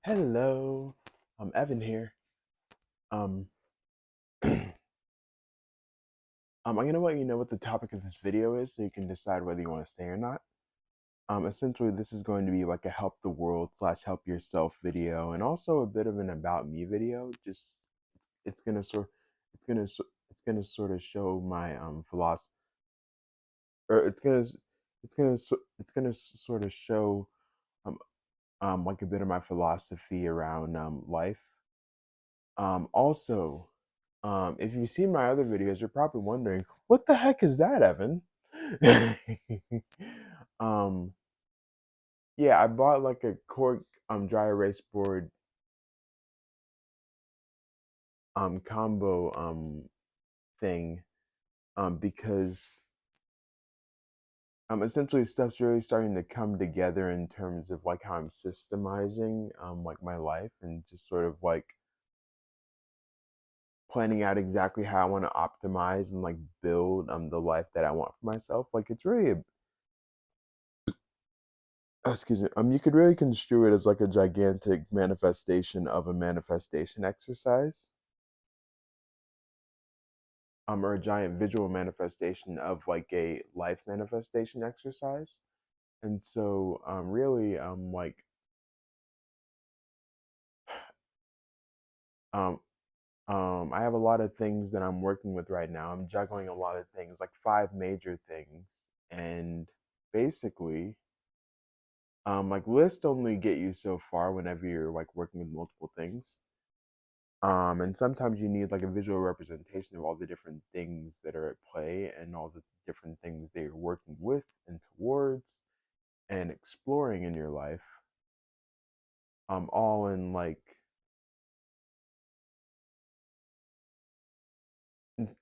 Hello, I'm Evan here. Um, I'm gonna let you know what the topic of this video is so you can decide whether you want to stay or not. Essentially, this is going to be like a help the world slash help yourself video, and also a bit of an about me video. Just it's gonna sort, it's gonna sort of show my philosophy, or it's gonna sort of show um like a bit of my philosophy around life. Also, if you've seen my other videos, you're probably wondering, what the heck is that, Evan? um, yeah, I bought like a cork dry erase board combo thing because essentially stuff's really starting to come together in terms of like how I'm systemizing like my life and just sort of like planning out exactly how I want to optimize and like build the life that I want for myself. Like it's really excuse me, you could really construe it as like a gigantic manifestation of a manifestation exercise, or a giant visual manifestation of like a life manifestation exercise. And so, really, um, I have a lot of things that I'm working with right now. I'm juggling a lot of things, like five major things, and basically, like lists only get you so far whenever you're like working with multiple things. And sometimes you need like a visual representation of all the different things that are at play and all the different things that you're working with and towards and exploring in your life. All in like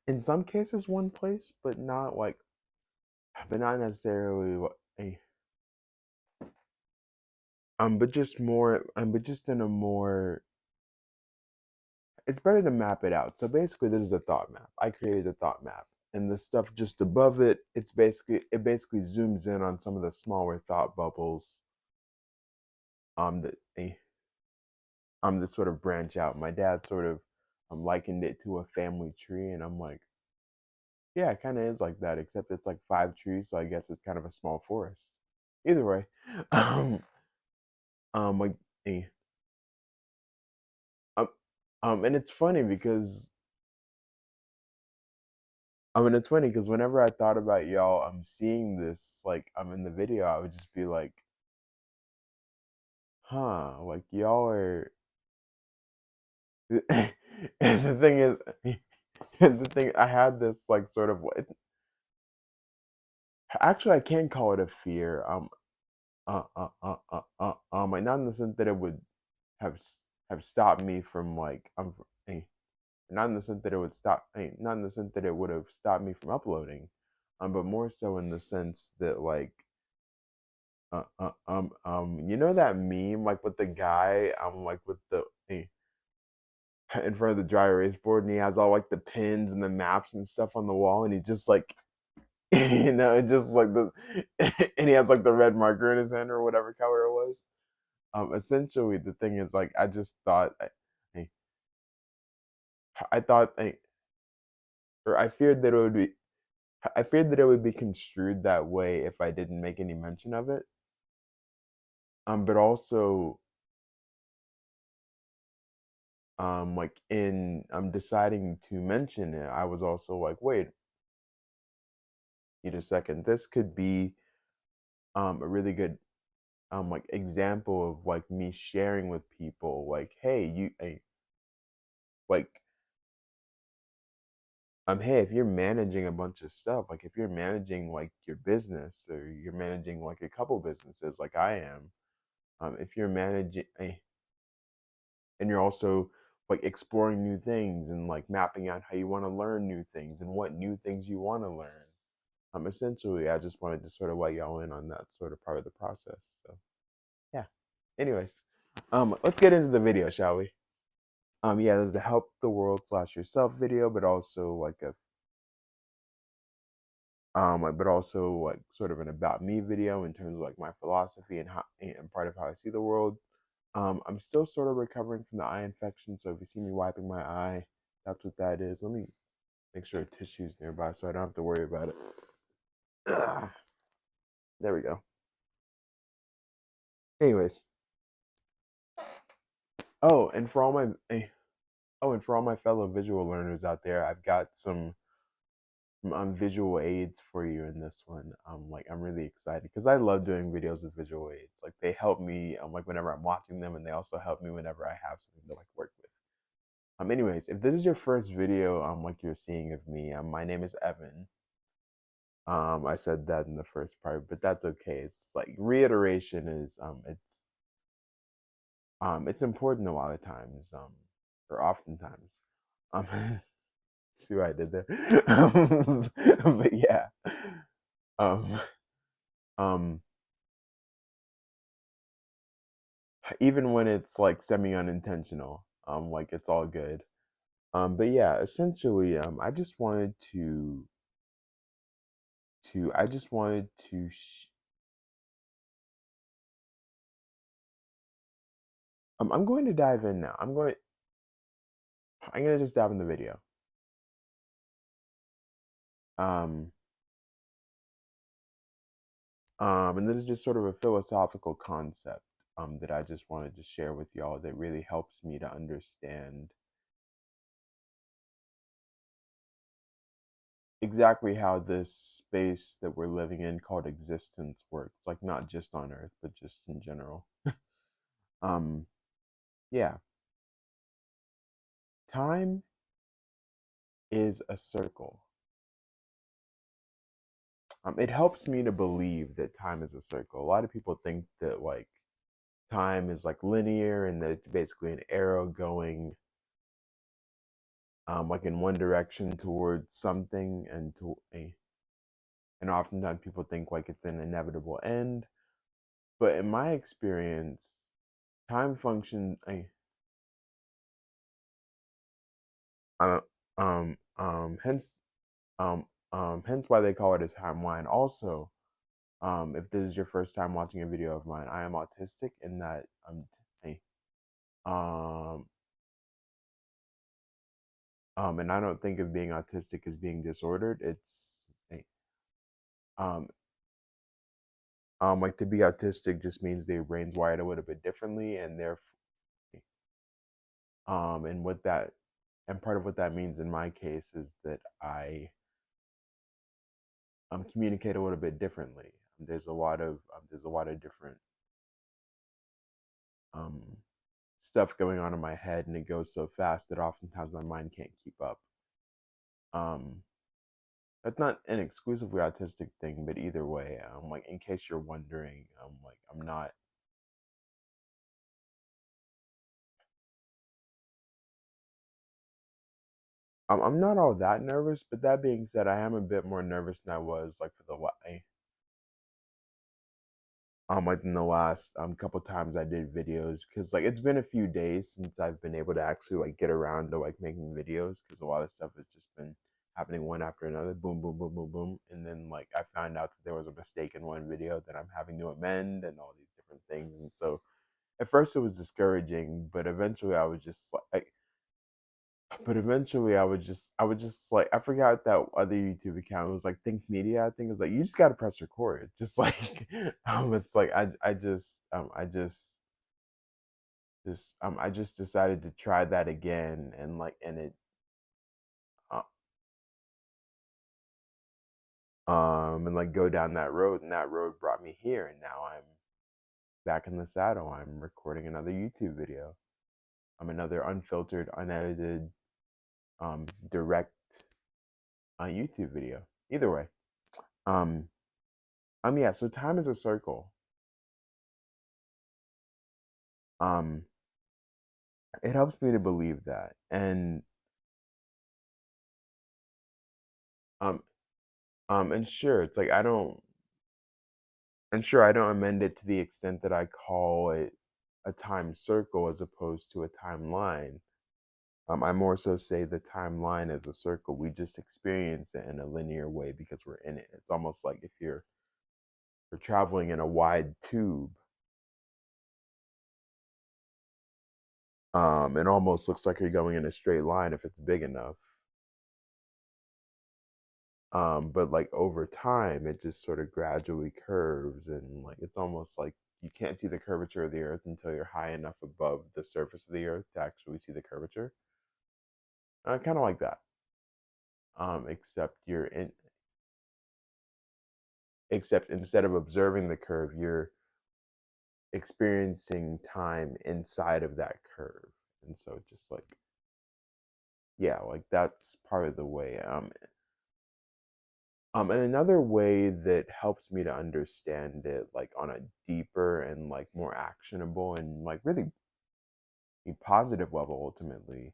in some cases one place, but not necessarily a but just more but just in a more it's better to map it out. So basically this is a thought map. I created a thought map. And the stuff just above it, it basically zooms in on some of the smaller thought bubbles that that sort of branch out. My dad sort of likened it to a family tree, and I'm like, yeah, it kind of is like that, except it's like five trees, so I guess it's kind of a small forest. Either way, um, like, eh, um, and it's funny because it's funny because whenever I thought about y'all, I'm seeing this like I'm in the video, I would just be like, huh, like y'all are. And the thing is, the thing I had this like sort of actually I can call it a fear. Like not in the sense that it would have have stopped me from like not in the sense that it would stop, not in the sense that it would have stopped me from uploading, but more so in the sense that like you know that meme like with the guy like with the in front of the dry erase board and he has all like the pins and the maps and stuff on the wall and he just like it just like the and he has like the red marker in his hand or whatever color it was. Essentially, the thing is like I just thought I, I thought or I feared that it would be construed that way if I didn't make any mention of it. But also like in deciding to mention it, I was also like, wait a second, this could be a really good like example of like me sharing with people like, hey, like hey, if you're managing a bunch of stuff, like if you're managing like your business or you're managing like a couple businesses like I am, if you're managing and you're also like exploring new things and like mapping out how you want to learn new things and what new things you want to learn. Essentially, I just wanted to sort of let y'all in on that sort of part of the process. So yeah. Anyways, let's get into the video, shall we? Yeah, there's a help the world slash yourself video, but also like a but also like sort of an about me video in terms of like my philosophy and how and part of how I see the world. I'm still sort of recovering from the eye infection, so if you see me wiping my eye, that's what that is. Let me make sure a tissue's nearby so I don't have to worry about it. Ugh. There we go. Anyways, oh, and for all my and for all my fellow visual learners out there, I've got some visual aids for you in this one. Like I'm really excited because I love doing videos with visual aids. Like they help me like whenever I'm watching them, and they also help me whenever I have something to like work with. Anyways, if this is your first video like you're seeing of me, my name is Evan. I said that in the first part, but that's okay. It's like reiteration is it's important a lot of times, or oftentimes. Um see what I did there? But yeah. Um um Even when it's like semi unintentional, like it's all good. But yeah, essentially, I just wanted to I'm going to dive in now. I'm gonna just dive in the video. Um, and this is just sort of a philosophical concept that I just wanted to share with y'all that really helps me to understand exactly how this space that we're living in called existence works. Like not just on Earth, but just in general. Um, yeah, time is a circle. It helps me to believe that time is a circle. A lot of people think that like time is like linear and that it's basically an arrow going like in one direction towards something and oftentimes people think like it's an inevitable end. But in my experience, time function uh, hence hence why they call it a timeline. Also, if this is your first time watching a video of mine, I am autistic in that I, um and I don't think of being autistic as being disordered. It's um like to be autistic just means their brain's wired a little bit differently, and therefore and what that and part of what that means in my case is that I communicate a little bit differently. There's a lot of different um stuff going on in my head, and it goes so fast that oftentimes my mind can't keep up. Um, that's not an exclusively autistic thing, but either way, like in case you're wondering, like I'm not all that nervous. But that being said, I am a bit more nervous than I was like for the like in the last couple times I did videos, because like it's been a few days since I've been able to actually like get around to like making videos, because a lot of stuff has just been happening one after another, boom boom boom boom boom, and then like I found out that there was a mistake in one video that I'm having to amend and all these different things. And so at first it was discouraging, but eventually I was just like I would just like I forgot that other YouTube account. It was like Think Media, I think. It was like you just gotta press record. Just like it's like I just decided to try that again, and like and it uh, and like go down that road, and that road brought me here, and now I'm back in the saddle. I'm recording another YouTube video. I'm another unfiltered, unedited, direct YouTube video. Either way. Um yeah, so time is a circle. Um it helps me to believe that. Um and sure, it's like I don't amend it to the extent that I call it a time circle as opposed to a timeline. I more so say the timeline is a circle. We just experience it in a linear way because we're in it. It's almost like if you're traveling in a wide tube, It almost looks like you're going in a straight line if it's big enough. But like over time, it just sort of gradually curves, and like it's almost like you can't see the curvature of the Earth until you're high enough above the surface of the Earth to actually see the curvature. Kind of like that. Except except instead of observing the curve, you're experiencing time inside of that curve, and so just like yeah, like that's part of the way. And another way that helps me to understand it, like on a deeper and like more actionable and like really a positive level, ultimately,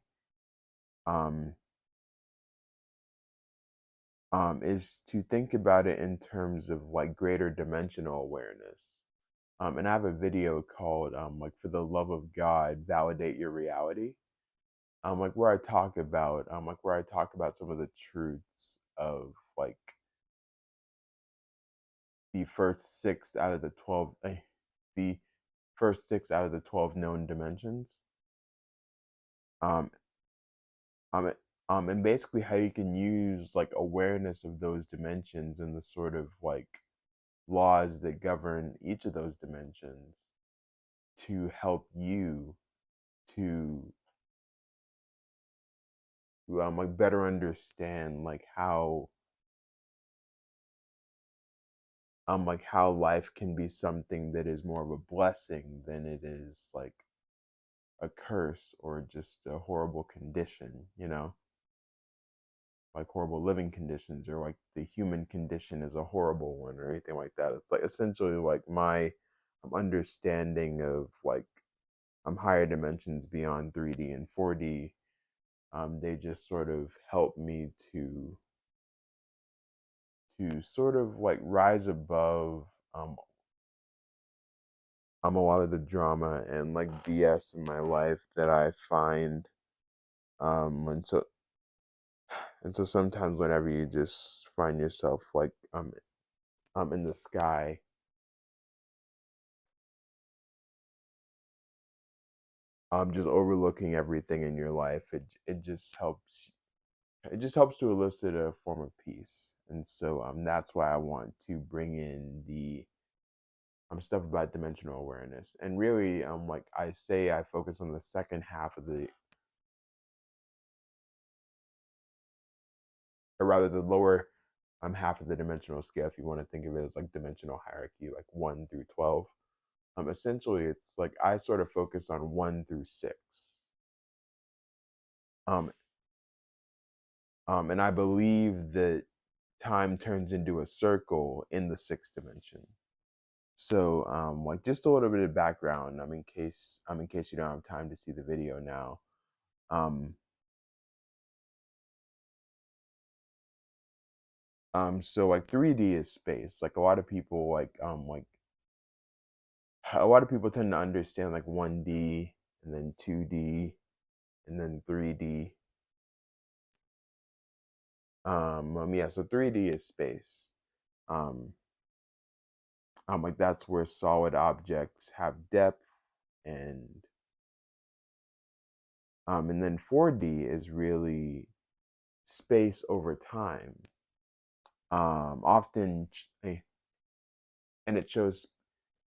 um, is to think about it in terms of like greater dimensional awareness. And I have a video called like "For the Love of God, Validate Your Reality." Like where I talk about some of the truths of like the first six out of the 12 the first six out of the 12 known dimensions. um um and basically how you can use like awareness of those dimensions and the sort of like laws that govern each of those dimensions to help you to like better understand like how life can be something that is more of a blessing than it is like a curse or just a horrible condition, like horrible living conditions, or like the human condition is a horrible one or anything like that. It's like essentially like my understanding of like higher dimensions beyond 3D and 4D. They just sort of help me to sort of like rise above um, a lot of the drama and like BS in my life that I find. And so sometimes whenever you just find yourself like in the sky, just overlooking everything in your life, it just helps to elicit a form of peace. And so that's why I want to bring in the stuff about dimensional awareness. And really, like I say, I focus on the second half of the, or rather the lower half of the dimensional scale, if you want to think of it as like dimensional hierarchy, like 1 through 12. Essentially it's like I sort of focus on 1 through 6. um and I believe that time turns into a circle in the sixth dimension. So like just a little bit of background, in case you don't have time to see the video now. um so like 3D is space. Like a lot of people tend to understand like 1D and then 2D and then 3D. Yeah, so 3D is space. um like that's where solid objects have depth, and and then 4D is really space over time. Often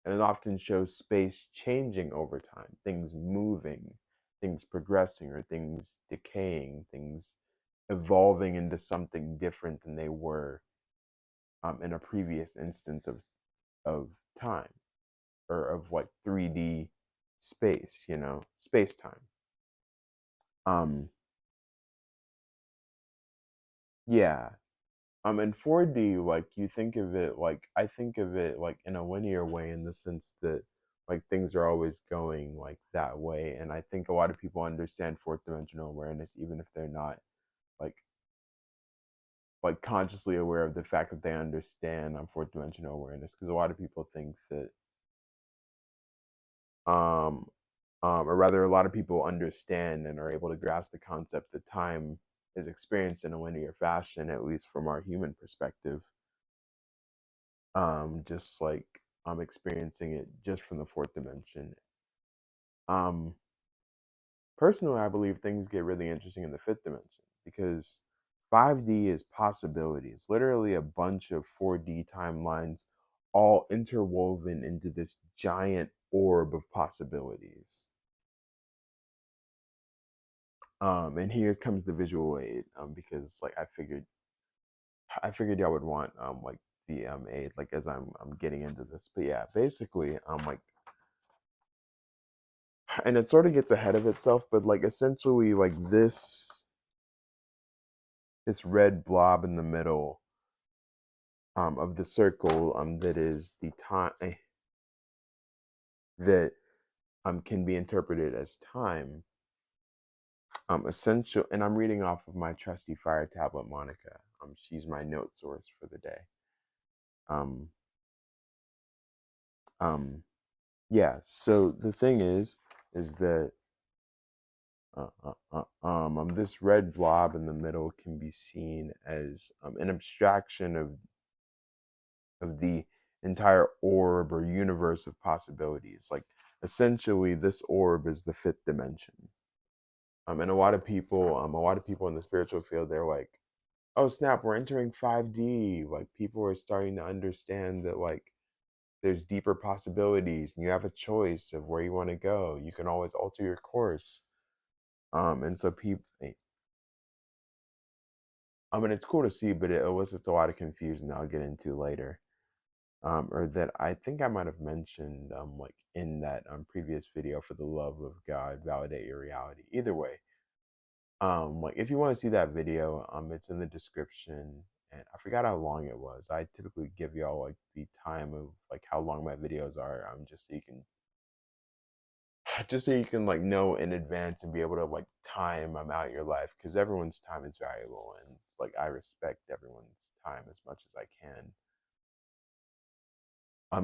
and it often shows space changing over time, things moving, things progressing, or things decaying, things evolving into something different than they were in a previous instance of time, or of like 3D space, space time. Um, yeah. In 4D, like you think of it like I think of it like in a linear way, in the sense that like things are always going like that way. And I think a lot of people understand fourth dimensional awareness even if they're not like consciously aware of the fact that they understand fourth dimensional awareness, because a lot of people think that um or rather a lot of people understand and are able to grasp the concept that time is experienced in a linear fashion, at least from our human perspective. Just like I'm experiencing it just from the fourth dimension. um personally, I believe things get really interesting in the fifth dimension because 5D is possibility. It's literally a bunch of 4D timelines all interwoven into this giant orb of possibilities. And here comes the visual aid, because like I figured y'all would want like the aid like as I'm getting into this. But yeah, basically like, and it sort of gets ahead of itself, but like essentially like this red blob in the middle of the circle that is the time that can be interpreted as time, essential. And I'm reading off of my trusty fire tablet, Monica. She's my note source for the day. um um yeah, so the thing is that this red blob in the middle can be seen as an abstraction of the entire orb or universe of possibilities. Like essentially, this orb is the fifth dimension. And a lot of people in the spiritual field, they're like, "Oh snap, we're entering 5D." Like people are starting to understand that like there's deeper possibilities, and you have a choice of where you want to go. You can always alter your course. And so people, I mean, it's cool to see, but it elicits a lot of confusion that I'll get into later. Or that I think I might have mentioned, like in that previous video, for the love of God, validate your reality. Either way, like if you want to see that video, it's in the description. And I forgot how long it was. I typically give y'all like the time of like how long my videos are, just so you can like know in advance and be able to like time out your life, because everyone's time is valuable, and like I respect everyone's time as much as I can,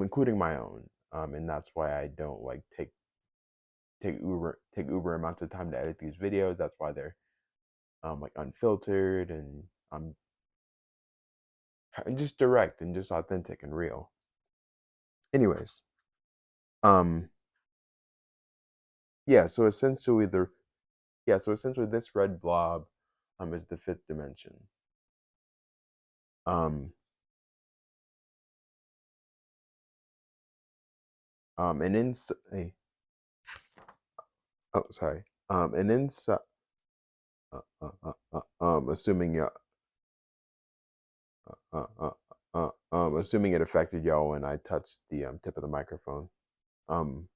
including my own. And that's why I don't like take Uber amounts of time to edit these videos. That's why they're like unfiltered and just direct and just authentic and real. Anyways, um yeah, so essentially this red blob is the fifth dimension. Um and inside, oh sorry, and inside, assuming assuming it affected y'all when I touched the tip of the microphone. Um,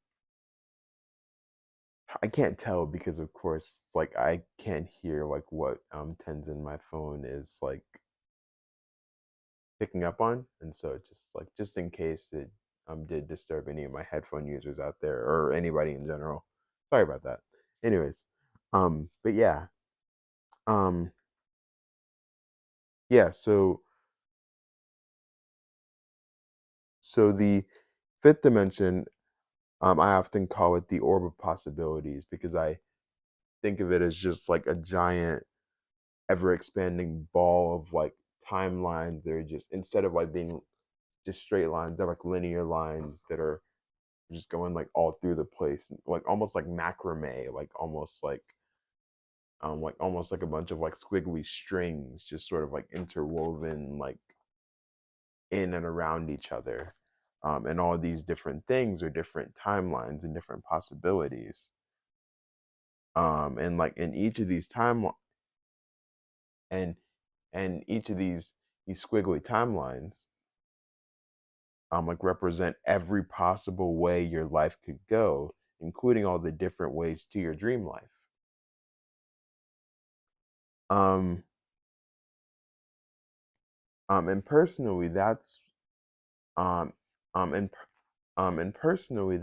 I can't tell because, of course, like I can't hear like what Tenzin my phone is like picking up on, and so just in case it did disturb any of my headphone users out there or anybody in general, sorry about that. Anyways, but um, yeah. So the fifth dimension, I often call it the orb of possibilities because I think of it as just like a giant, ever expanding ball of like timelines. They're just, instead of like being just straight lines, they're like linear lines that are just going like all through the place, like almost like macrame, like almost like a bunch of like squiggly strings, just sort of like interwoven like in and around each other. And all these different things are different timelines and different possibilities. And like in each of these and each of these squiggly timelines like represent every possible way your life could go, including all the different ways to your dream life. Um, and personally, um, um, and and personally,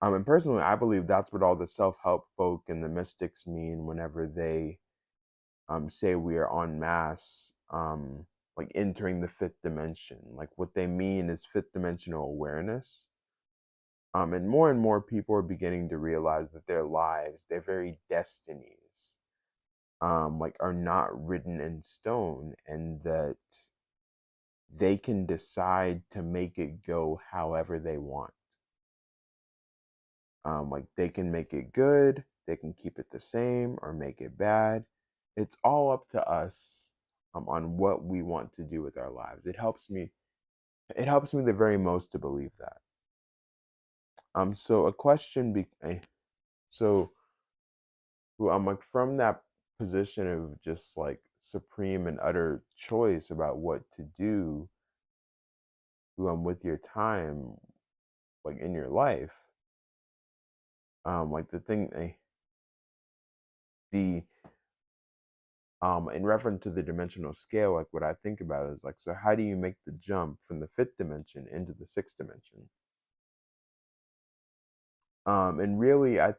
and personally, I believe that's what all the self-help folk and the mystics mean whenever they say we are en masse, like entering the fifth dimension. Like what they mean is fifth dimensional awareness. And more people are beginning to realize that their lives, their very destinies, like are not written in stone, and that they can decide to make it go however they want. Like they can make it good, they can keep it the same or make it bad. It's all up to us on what we want to do with our lives. It helps me the very most to believe that. So a question so I'm like from that position of just like supreme and utter choice about what to do with your time, like in your life. Like the thing the in reference to the dimensional scale, like what I think about is like, so how do you make the jump from the fifth dimension into the sixth dimension? And really I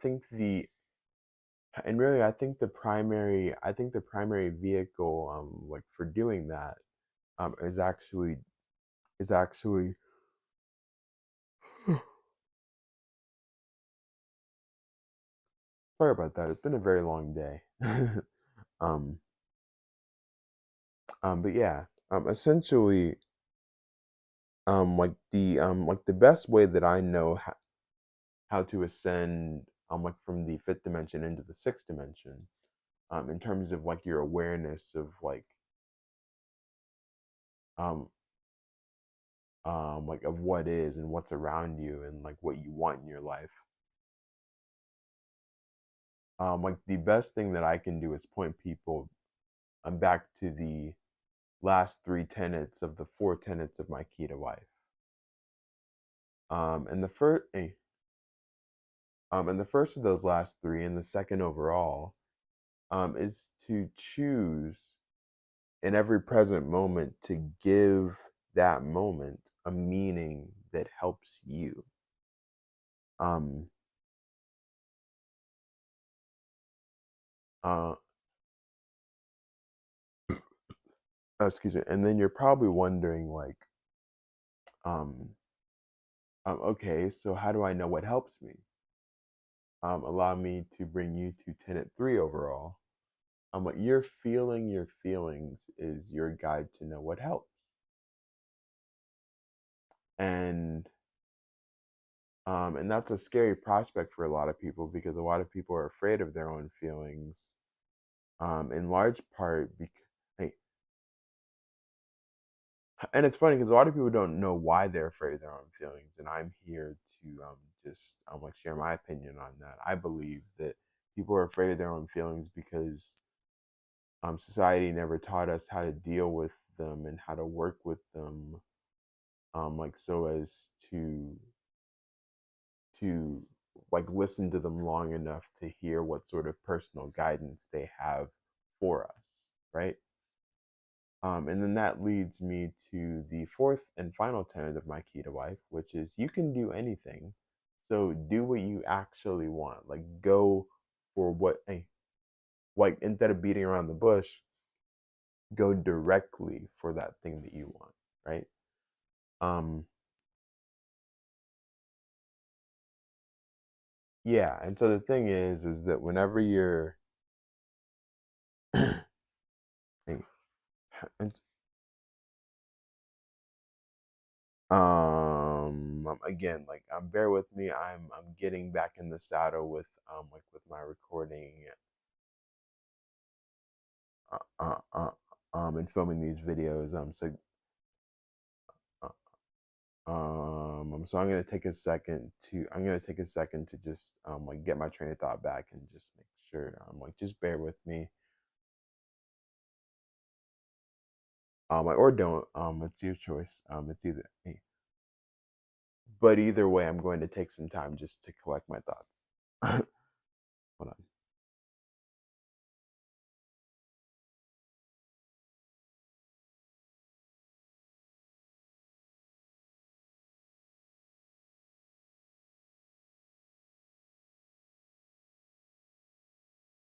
think the primary vehicle like for doing that is actually sorry about that. It's been a very long day. um but yeah, essentially, like the best way that I know how to ascend like from the fifth dimension into the sixth dimension, in terms of like your awareness of um like of what is and what's around you and like what you want in your life. Like the best thing that I can do is point people back to the last three tenets of the four tenets of my key to life. And the first of those last three, and the second overall, is to choose in every present moment to give that moment a meaning that helps you. Um, uh, Excuse me. And then you're probably wondering, like, um, okay, so how do I know what helps me? Allow me to bring you to tenet three overall. What you're feeling your feelings is your guide to know what helps. And and that's a scary prospect for a lot of people because a lot of people are afraid of their own feelings, in large part because, and it's funny because a lot of people don't know why they're afraid of their own feelings, and I'm here to just like share my opinion on that. I believe that people are afraid of their own feelings because society never taught us how to deal with them and how to work with them, like so as to like listen to them long enough to hear what sort of personal guidance they have for us, right? And then that leads me to the fourth and final tenet of my key to life, which is you can do anything. So do what you actually want. Like go for like instead of beating around the bush, go directly for that thing that you want, right? Um, yeah. And so the thing is that whenever you're, and again, like bear with me, I'm getting back in the saddle with like with my recording, uh, uh, uh, and filming these videos. Uh, so I'm gonna take a second to just like get my train of thought back and just make sure like just bear with me. Like, or don't, it's your choice. It's either but either way, I'm going to take some time just to collect my thoughts. Hold on.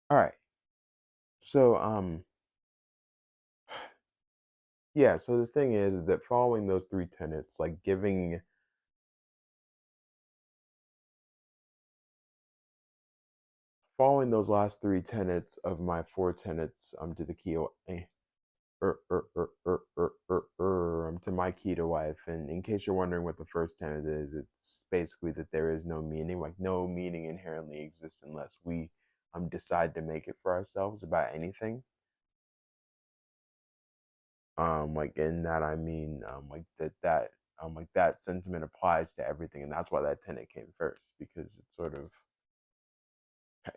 All right. So yeah, so the thing is that following those three tenets, like following those last three tenets of my four tenets to the key, to my keto wife. And in case you're wondering what the first tenet is, it's basically that there is no meaning. Like no meaning inherently exists unless we decide to make it for ourselves about anything. Like in that I mean like that sentiment applies to everything, and that's why that tenet came first, because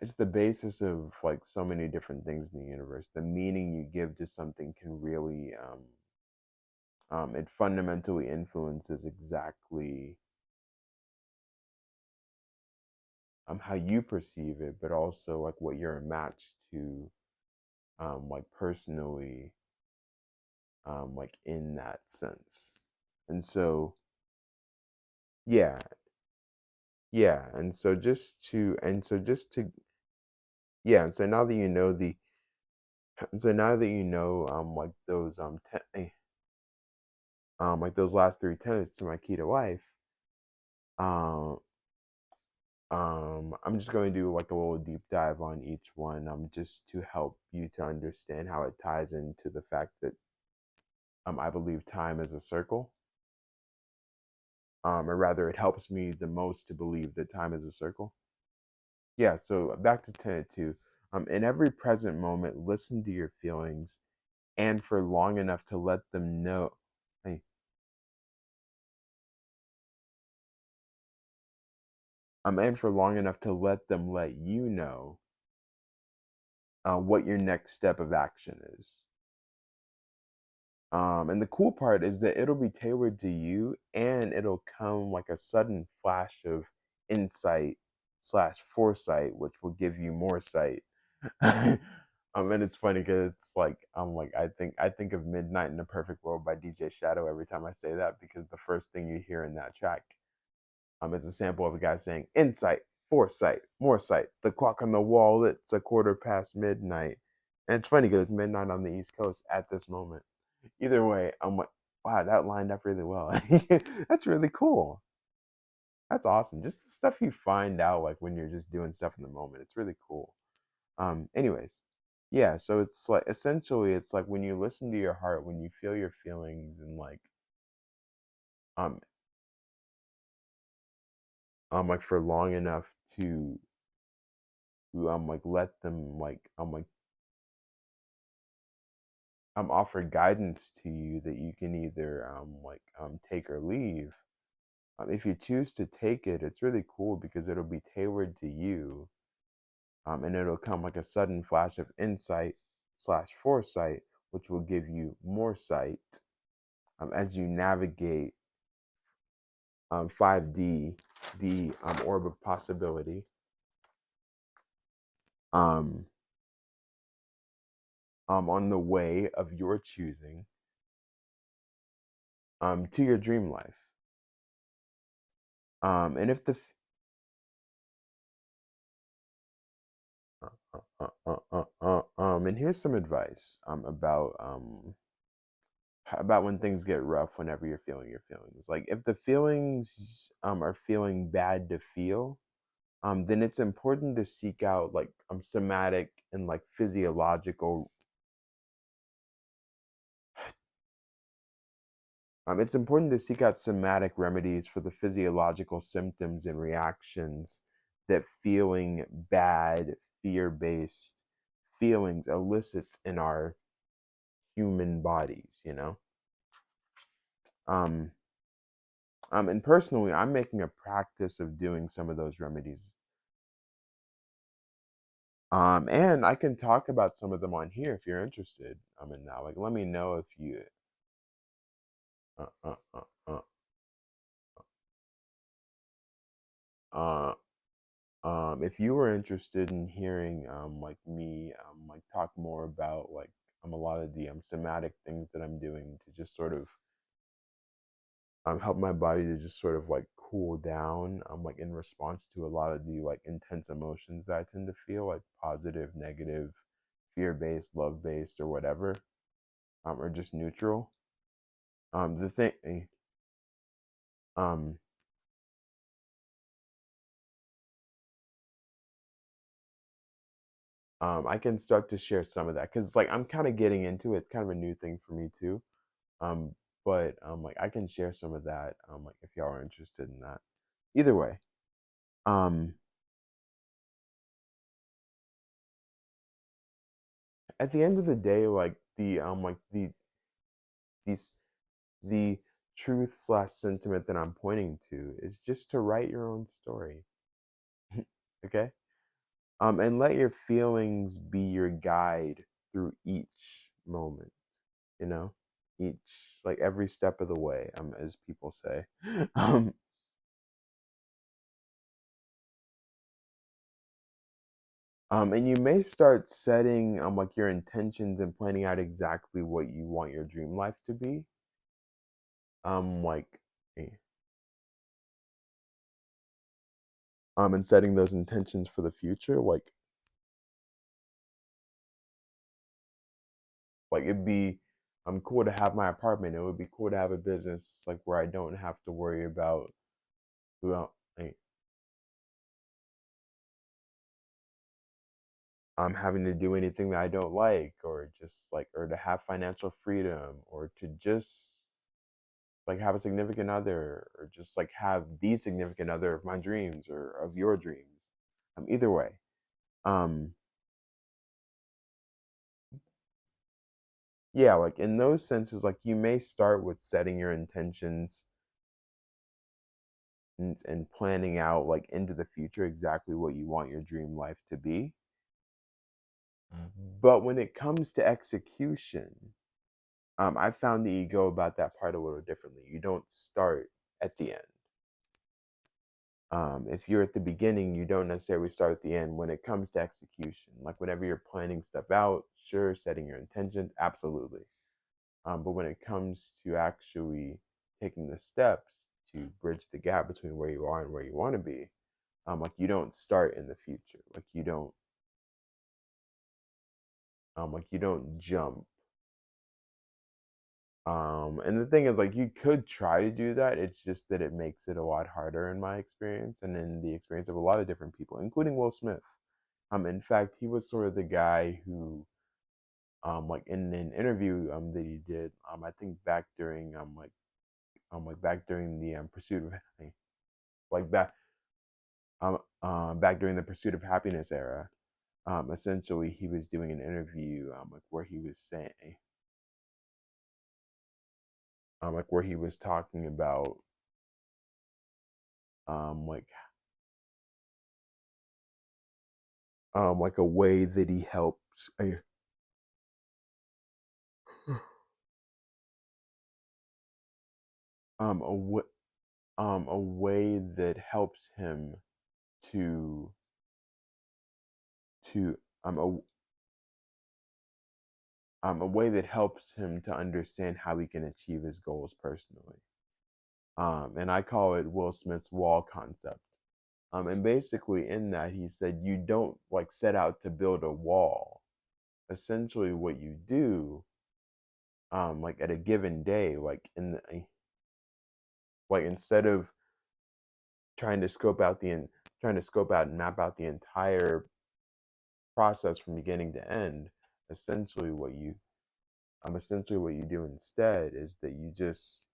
it's the basis of like so many different things in the universe. The meaning you give to something can really it fundamentally influences exactly how you perceive it, but also like what you're matched to like personally like in that sense. And so yeah, yeah, and so now that you know the so now that you know like those like those last three tenets to my key to life, um I'm just going to do like a little deep dive on each one, just to help you to understand how it ties into the fact that I believe time is a circle. Or rather, it helps me the most to believe that time is a circle. Yeah, so back to tenet two. In every present moment, listen to your feelings, and for long enough to let them know. Hey, and for long enough to let them let you know what your next step of action is. And the cool part is that it'll be tailored to you, and it'll come like a sudden flash of insight slash foresight, which will give you more sight. And it's funny because it's like I think of Midnight in a Perfect World by DJ Shadow every time I say that, because the first thing you hear in that track is a sample of a guy saying insight, foresight, more sight. The clock on the wall, it's a quarter past midnight. And it's funny because it's midnight on the East Coast at this moment. Either way, I'm like, wow, that lined up really well. That's really cool. That's awesome. Just the stuff you find out like when you're just doing stuff in the moment. It's really cool. Anyways, yeah, so it's like essentially it's like when you listen to your heart, when you feel your feelings, and um like for long enough to like let them offer guidance to you that you can either take or leave. If you choose to take it, it's really cool because it'll be tailored to you, and it'll come like a sudden flash of insight slash foresight, which will give you more sight as you navigate 5D, the orb of possibility, um, on the way of your choosing to your dream life. And if the and here's some advice about when things get rough whenever you're feeling your feelings. Like if the feelings are feeling bad to feel, then it's important to seek out like somatic and like physiological. It's important to seek out somatic remedies for the physiological symptoms and reactions that feeling bad, fear-based feelings elicits in our human bodies. Um, and personally, I'm making a practice of doing some of those remedies. And I can talk about some of them on here if you're interested. In that, like, let me know if you. Uh, uh, uh, uh, uh, if you were interested in hearing, like me, like talk more about like a lot of the somatic things that I'm doing to just sort of help my body to just sort of like cool down like in response to a lot of the like intense emotions that I tend to feel, like positive, negative, fear-based, love-based, or whatever, or just neutral. The thing um I can start to share some of that because like I'm kind of getting into it. It's kind of a new thing for me too. Um, but like I can share some of that. Like if y'all are interested in that. Either way, um, at the end of the day, these the truth slash sentiment that I'm pointing to is just to write your own story. Okay. And let your feelings be your guide through each moment, you know, each, like every step of the way, as people say. um, and you may start setting, like your intentions and planning out exactly what you want your dream life to be. Like, eh, and setting those intentions for the future, like it'd be, cool to have my apartment. It would be cool to have a business, like where I don't have to worry about who, like, having to do anything that I don't like, or just like, or to have financial freedom, or to just like have a significant other, or just like have the significant other of my dreams or of your dreams. Either way, um, yeah, like in those senses, like you may start with setting your intentions and planning out like into the future exactly what you want your dream life to be. But when it comes to execution, I found that you go about that part a little differently. You don't start at the end. If you're at the beginning, you don't necessarily start at the end when it comes to execution. Like whenever you're planning stuff out, sure, setting your intentions, absolutely. But when it comes to actually taking the steps to bridge the gap between where you are and where you want to be, like you don't start in the future. Like you don't jump. And the thing is, like, you could try to do that. It's just that it makes it a lot harder in my experience and in the experience of a lot of different people, including Will Smith. In fact, he was sort of the guy who, like in an interview, that he did, I think back during, like back during the pursuit of, like back during the pursuit of happiness era. Essentially, he was doing an interview, like where he was saying, like where he was talking about, like like a way that he helps um a w- a way that helps him to to a way that helps him to understand how he can achieve his goals personally. And I call it Will Smith's wall concept. And basically in that he said you don't like set out to build a wall. Essentially what you do, like at a given day, like instead of trying to scope out trying to scope out and map out the entire process from beginning to end, essentially what you do instead is that you just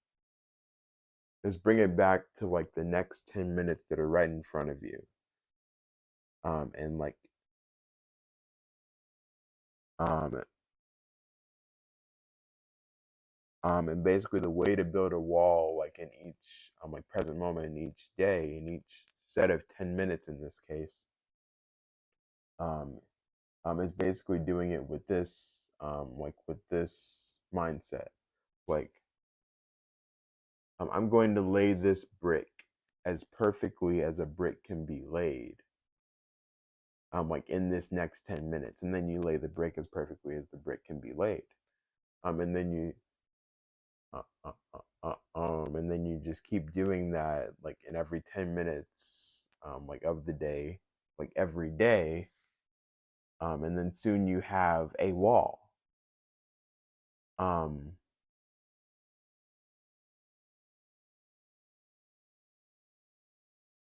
bring it back to like the next 10 minutes that are right in front of you. And like um and basically the way to build a wall, like in each like present moment, in each day, in each set of 10 minutes in this case, um is basically doing it with this like with this mindset. Like, I'm going to lay this brick as perfectly as a brick can be laid, like in this next 10 minutes. And then you lay the brick as perfectly as the brick can be laid. And then and then you just keep doing that, like in every 10 minutes, like of the day, like every day. And then soon you have a wall. Um,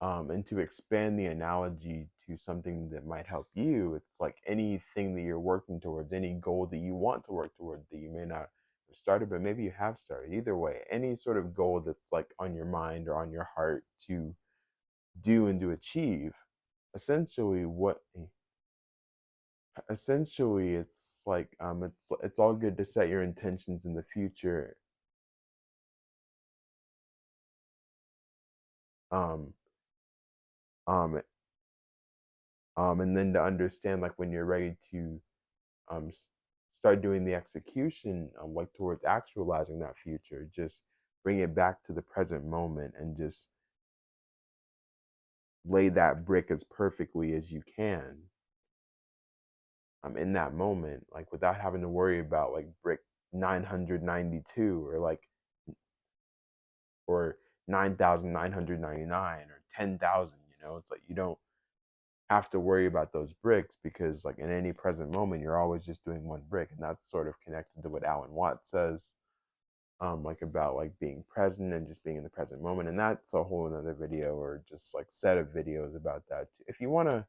And to expand the analogy to something that might help you, it's like anything that you're working towards, any goal that you want to work toward that you may not have started, but maybe you have started. Either way, any sort of goal that's like on your mind or on your heart to do and to achieve, essentially what essentially it's like it's all good to set your intentions in the future, um um and then to understand like when you're ready to um start doing the execution, like towards actualizing that future, just bring it back to the present moment and just lay that brick as perfectly as you can, in that moment, like without having to worry about like brick 992 or like or 9,999 or 10,000. It's like you don't have to worry about those bricks because like in any present moment you're always just doing one brick, and that's sort of connected to what Alan Watts says, like about like being present and just being in the present moment, and that's a whole another video or just like set of videos about that too. If you want to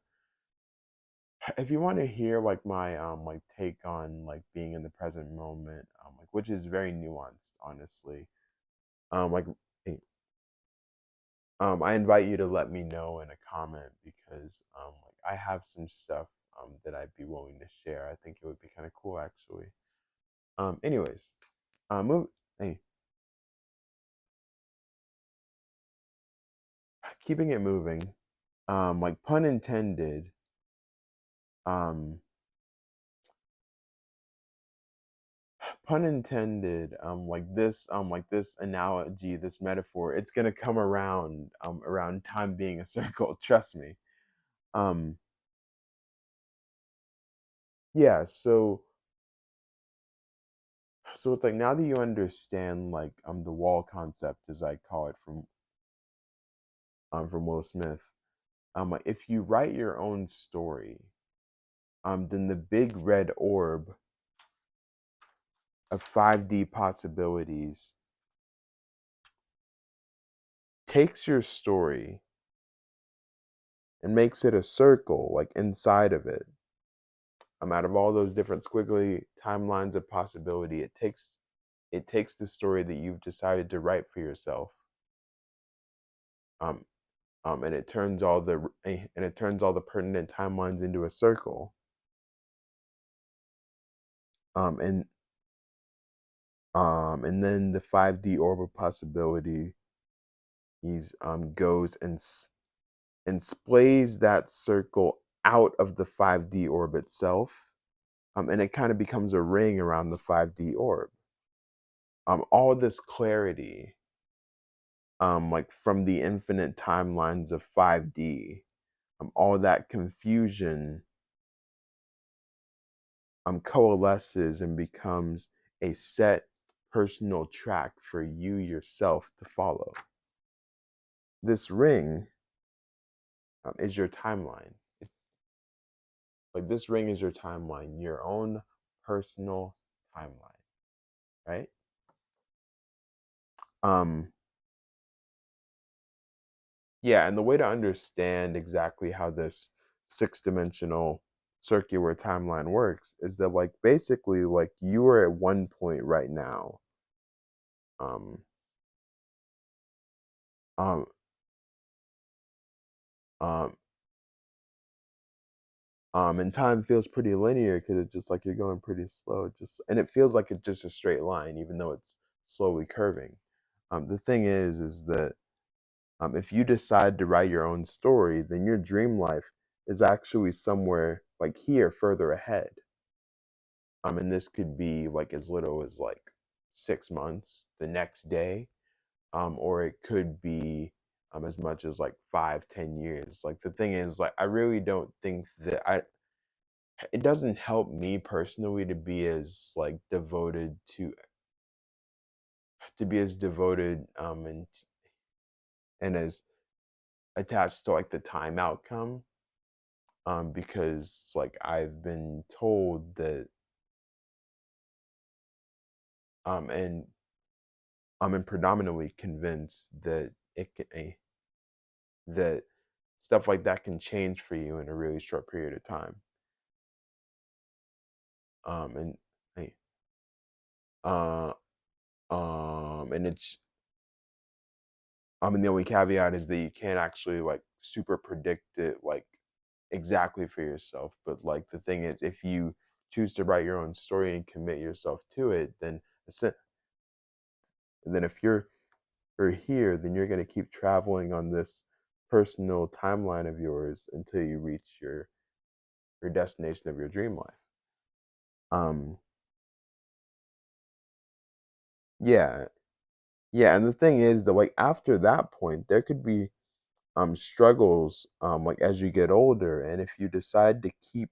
hear like my like take on like being in the present moment, like which is very nuanced, honestly, like eh, I invite you to let me know in a comment because like I have some stuff that I'd be willing to share. I think it would be kind of cool actually. Anyways, move. Hey, keeping it moving. Like pun intended. Um, pun intended. Like this analogy, this metaphor, it's gonna come around time being a circle. Trust me. Um, yeah. So it's like now that you understand like the wall concept, as I call it, from Will Smith. Like if you write your own story, then the big red orb of 5D possibilities takes your story and makes it a circle, like inside of it. Out of all those different squiggly timelines of possibility, it takes the story that you've decided to write for yourself, um, and it turns all the pertinent timelines into a circle, and then the 5D orb of possibility goes and splays that circle out of the 5D orb itself, and it kind of becomes a ring around the 5D orb. All this clarity, like from the infinite timelines of 5D, all that confusion coalesces and becomes a set personal track for you yourself to follow. This ring is your timeline. Like this ring is your timeline, your own personal timeline, right? Um, yeah, and the way to understand exactly how this six-dimensional circular timeline works is that like basically like you are at one point right now. Um, um, um, and time feels pretty linear because it's just like you're going pretty slow, and it feels like it's just a straight line, even though it's slowly curving. The thing is that if you decide to write your own story, then your dream life is actually somewhere like here, further ahead. And this could be like as little as like 6 months, the next day, or it could be as much as like 5, 10 years. Like the thing is, like I really don't think that I. It doesn't help me personally to be as like devoted to be as devoted and as attached to like the time outcome, because like I've been told that and I'm predominantly convinced that that stuff like that can change for you in a really short period of time. And hey, uh, and it's and the only caveat is that you can't actually like super predict it like exactly for yourself. But like the thing is, if you choose to write your own story and commit yourself to it, then if you're here, then you're going to keep traveling on this personal timeline of yours until you reach your destination of your dream life. Um, yeah, yeah, and the thing is that like after that point, there could be struggles like as you get older, and if you decide to keep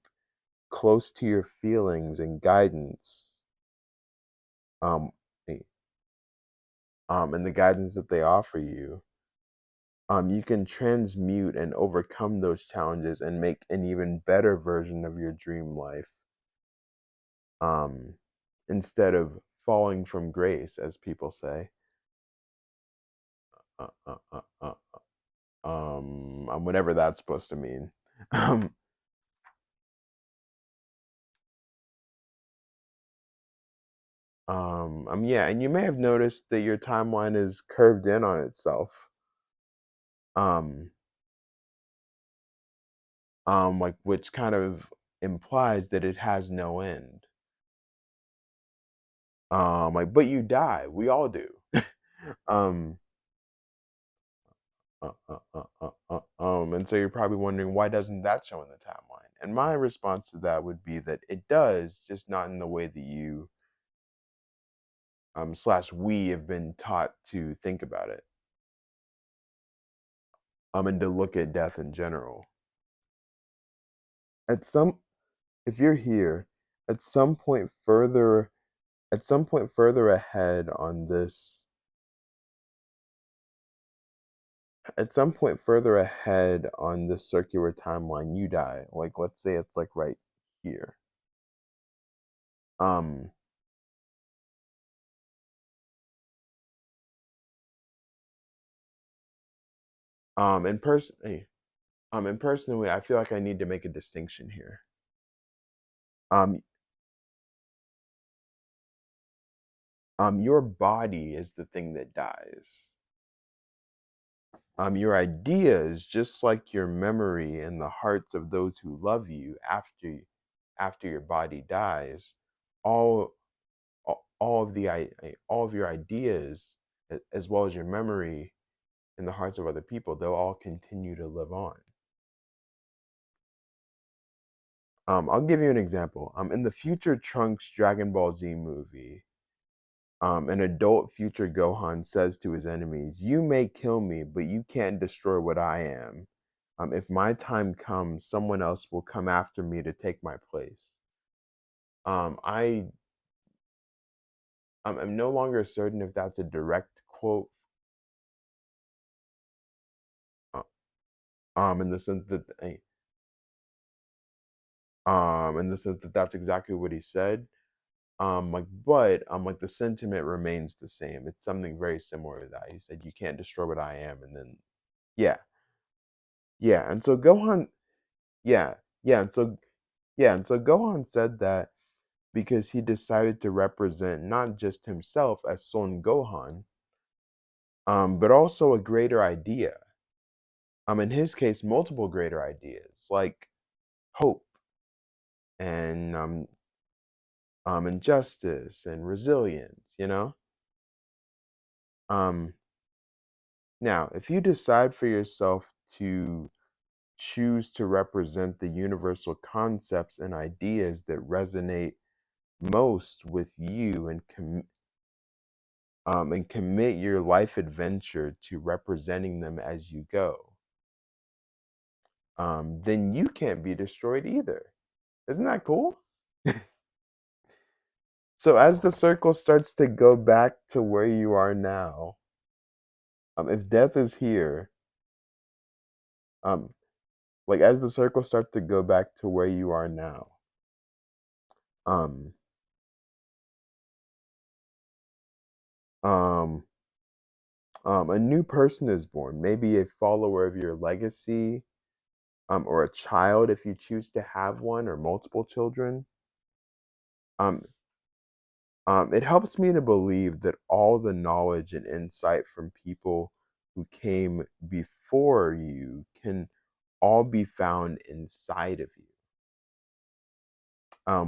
close to your feelings and guidance, um, eh, and the guidance that they offer you, you can transmute and overcome those challenges and make an even better version of your dream life, um, instead of falling from grace, as people say. Uh, uh, uh, uh, whatever that's supposed to mean. um, yeah, and you may have noticed that your timeline is curved in on itself. Um, like which kind of implies that it has no end. Like, but you die. We all do. um, and so you're probably wondering why doesn't that show in the timeline? And my response to that would be that it does, just not in the way that you slash we have been taught to think about it. And to look at death in general. At some, if you're here, at some point further, at some point further ahead on this, at some point further ahead on this circular timeline, you die. Like, let's say it's like right here. Um, and and personally, I feel like I need to make a distinction here. Um, your body is the thing that dies. Your ideas, just like your memory and the hearts of those who love you after your body dies, all all of all of your ideas, as well as your memory in the hearts of other people, they'll all continue to live on. I'll give you an example. In the future Trunks Dragon Ball Z movie, an adult future Gohan says to his enemies, "You may kill me, but you can't destroy what I am. If my time comes, someone else will come after me to take my place." I am no longer certain if that's a direct quote, uh, in the sense that in the sense that that's exactly what he said. Like the sentiment remains the same. It's something very similar to that. He said, "You can't destroy what I am," and then yeah, yeah, and so Gohan, yeah, yeah, and so yeah, and so Gohan said that because he decided to represent not just himself as Son Gohan, but also a greater idea. In his case, multiple greater ideas like hope and and justice and resilience. Um, Now, if you decide for yourself to choose to represent the universal concepts and ideas that resonate most with you and commit your life adventure to representing them as you go, then you can't be destroyed either. Isn't that cool? So as the circle starts to go back to where you are now, if death is here, um, like as the circle starts to go back to where you are now, um, um, A new person is born, maybe a follower of your legacy, or a child if you choose to have one or multiple children. Um, it helps me to believe that all the knowledge and insight from people who came before you can all be found inside of you.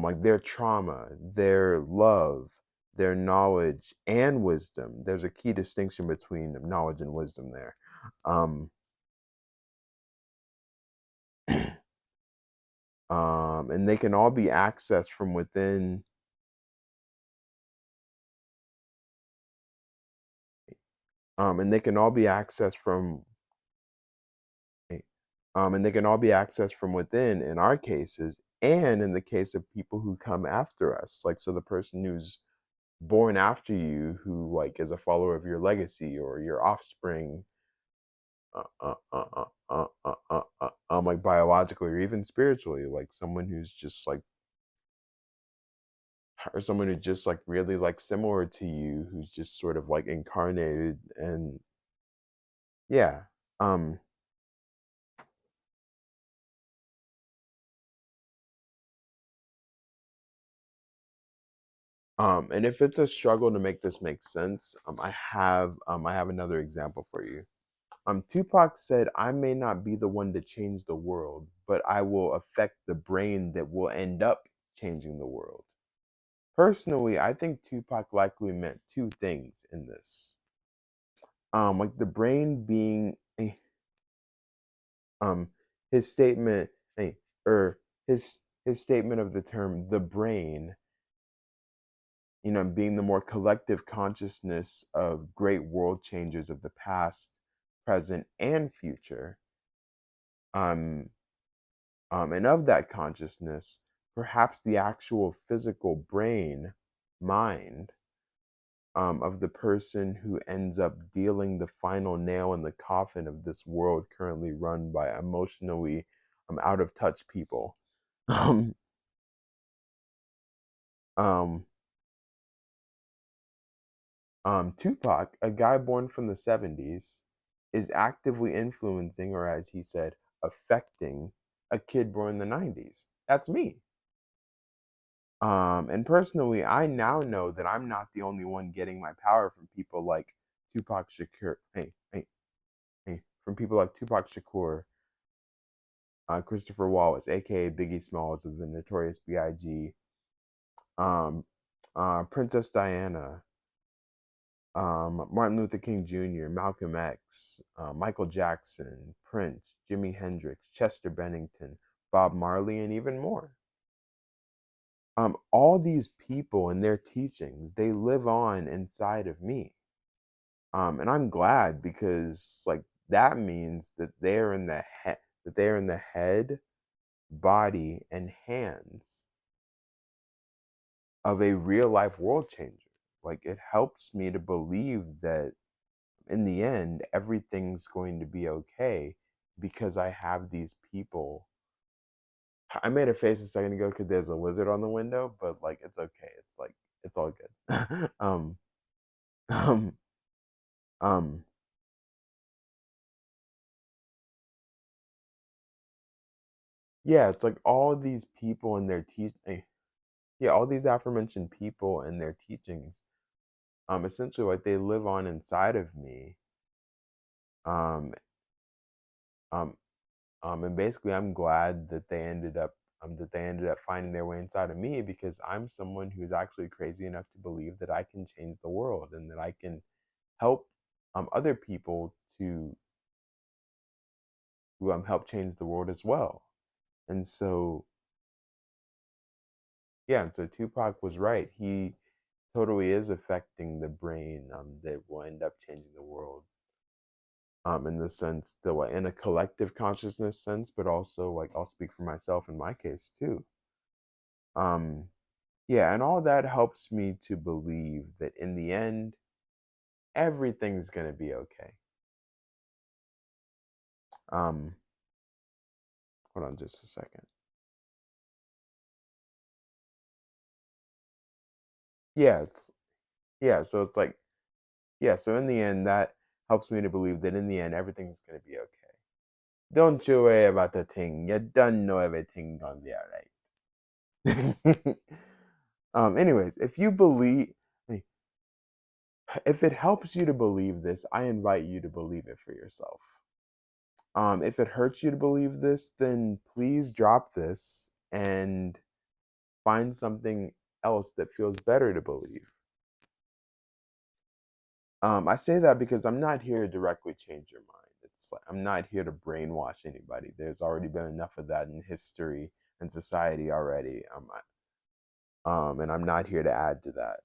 Like their trauma, their love, their knowledge and wisdom. There's a key distinction between knowledge and wisdom there. Um, and they can all be accessed from within. And they can all be accessed from and they can all be accessed from within in our cases and in the case of people who come after us, like so the person who's born after you who like is a follower of your legacy or your offspring, like biologically or even spiritually, like someone who's just like or someone who's just like really like similar to you who's just sort of like incarnated and yeah. um and if it's a struggle to make this make sense, I have another example for you. Tupac said, "I may not be the one to change the world, but I will affect the brain that will end up changing the world." Personally, I think Tupac likely meant two things in this. Like the brain being um his statement, or his statement of the term the brain, being the more collective consciousness of great world changers of the past, present, and future. Um, and of that consciousness, perhaps the actual physical brain, mind, of the person who ends up dealing the final nail in the coffin of this world currently run by emotionally out of touch people. Um, um, Tupac, a guy born from the 70s, is actively influencing, or as he said, affecting a kid born in the 90s. That's me. And personally, I now know that I'm not the only one getting my power from people like Tupac Shakur. From people like Tupac Shakur, Christopher Wallace, aka Biggie Smalls of the Notorious B.I.G., um, Princess Diana, Martin Luther King Jr., Malcolm X, Michael Jackson, Prince, Jimi Hendrix, Chester Bennington, Bob Marley, and even more. All these people and their teachings, they live on inside of me. And I'm glad because like that means that they're in the head, body, and hands of a real life world changer. Like it helps me to believe that in the end, everything's going to be okay because I have these people. I made a face a second ago because there's a lizard on the window, but like it's okay. It's like it's all good. Um, um, yeah, it's like all these people and their yeah, all these aforementioned people and their teachings, essentially like they live on inside of me. Um, um, and basically, I'm glad that they ended up finding their way inside of me because I'm someone who's actually crazy enough to believe that I can change the world and that I can help other people to who help change the world as well. And so yeah, and so Tupac was right. He totally is affecting the brain that will end up changing the world. In the sense that in a collective consciousness sense, but also like I'll speak for myself in my case too. Um, Yeah, and all that helps me to believe that in the end, everything's gonna be okay. Um, Hold on just a second. Yeah, it's yeah, so it's like yeah, so in the end that helps me to believe that in the end everything's gonna be okay. Don't you worry about a thing. You don't know everything gonna be alright. Anyways, if you believe, if it helps you to believe this, I invite you to believe it for yourself. If it hurts you to believe this, then please drop this and find something else that feels better to believe. I say that because I'm not here to directly change your mind. It's like I'm not here to brainwash anybody. There's already been enough of that in history and society already. And I'm not here to add to that.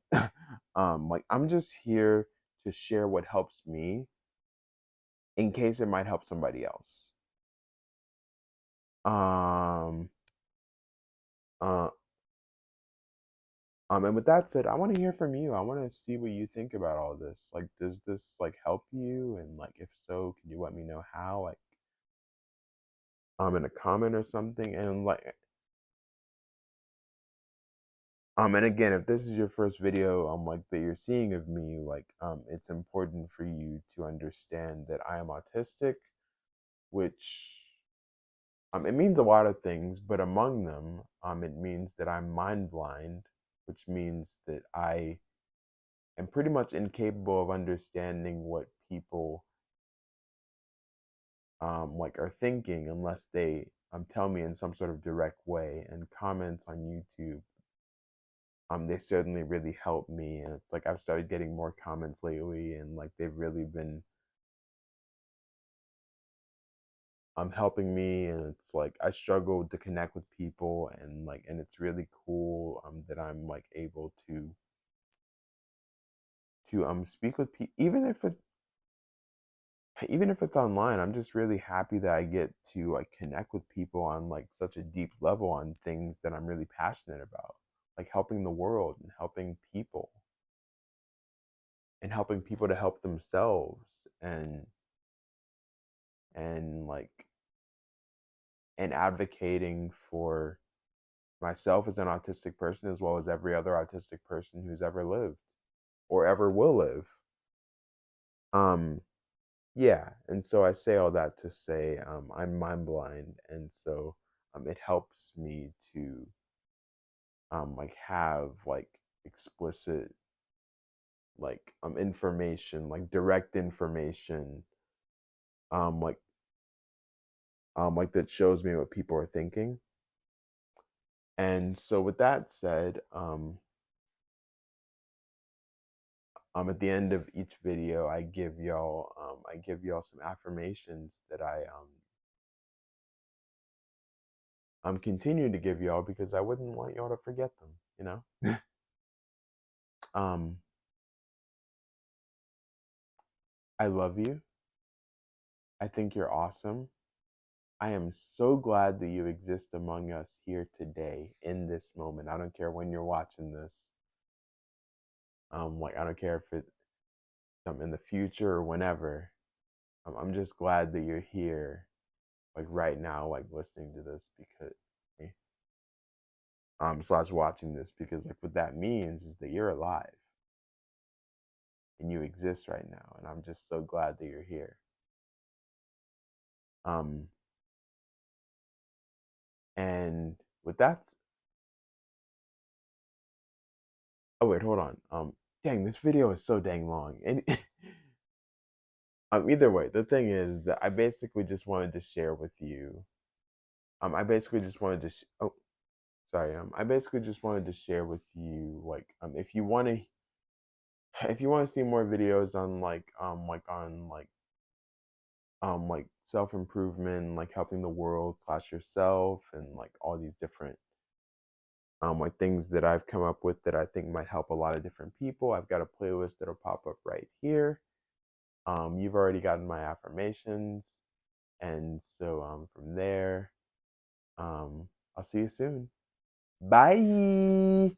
Like I'm just here to share what helps me in case it might help somebody else. Um, uh, and with that said, I want to hear from you. I want to see what you think about all this. Like, does this like help you? And like, if so, can you let me know how? Like, in a comment or something. And like, and again, if this is your first video, like that you're seeing of me, like, it's important for you to understand that I am autistic, which, it means a lot of things, but among them, it means that I'm mind blind, which means that I am pretty much incapable of understanding what people like are thinking unless they tell me in some sort of direct way. And comments on YouTube, they certainly really help me. And it's like I've started getting more comments lately, and like they've really been helping me. And it's like I struggle to connect with people, and like and it's really cool that I'm like able to speak with people, even if it's online. I'm just really happy that I get to like connect with people on like such a deep level on things that I'm really passionate about, like helping the world and helping people to help themselves, and like and advocating for myself as an autistic person as well as every other autistic person who's ever lived or ever will live. Um yeah, and so I say all that to say I'm mind blind, and so it helps me to like have like explicit like information, like direct information, um like like that shows me what people are thinking. And so with that said, at the end of each video I give y'all some affirmations that I'm continuing to give y'all because I wouldn't want y'all to forget them, you know? um I love you. I think you're awesome. I am so glad that you exist among us here today in this moment. I don't care when you're watching this. Like I don't care if it's in the future or whenever. I'm just glad that you're here, like right now, like listening to this because slash watching this, because like what that means is that you're alive and you exist right now, and I'm just so glad that you're here. Um, and with that, oh wait, hold on. Dang, this video is so dang long. And either way, the thing is that I basically just wanted to share with you. I basically just wanted to. Oh, sorry. I basically just wanted to share with you, like, if you want to see more videos on like self improvement, like helping the world slash yourself, and like all these different like things that I've come up with that I think might help a lot of different people. I've got a playlist that'll pop up right here. You've already gotten my affirmations, and so from there, I'll see you soon. Bye.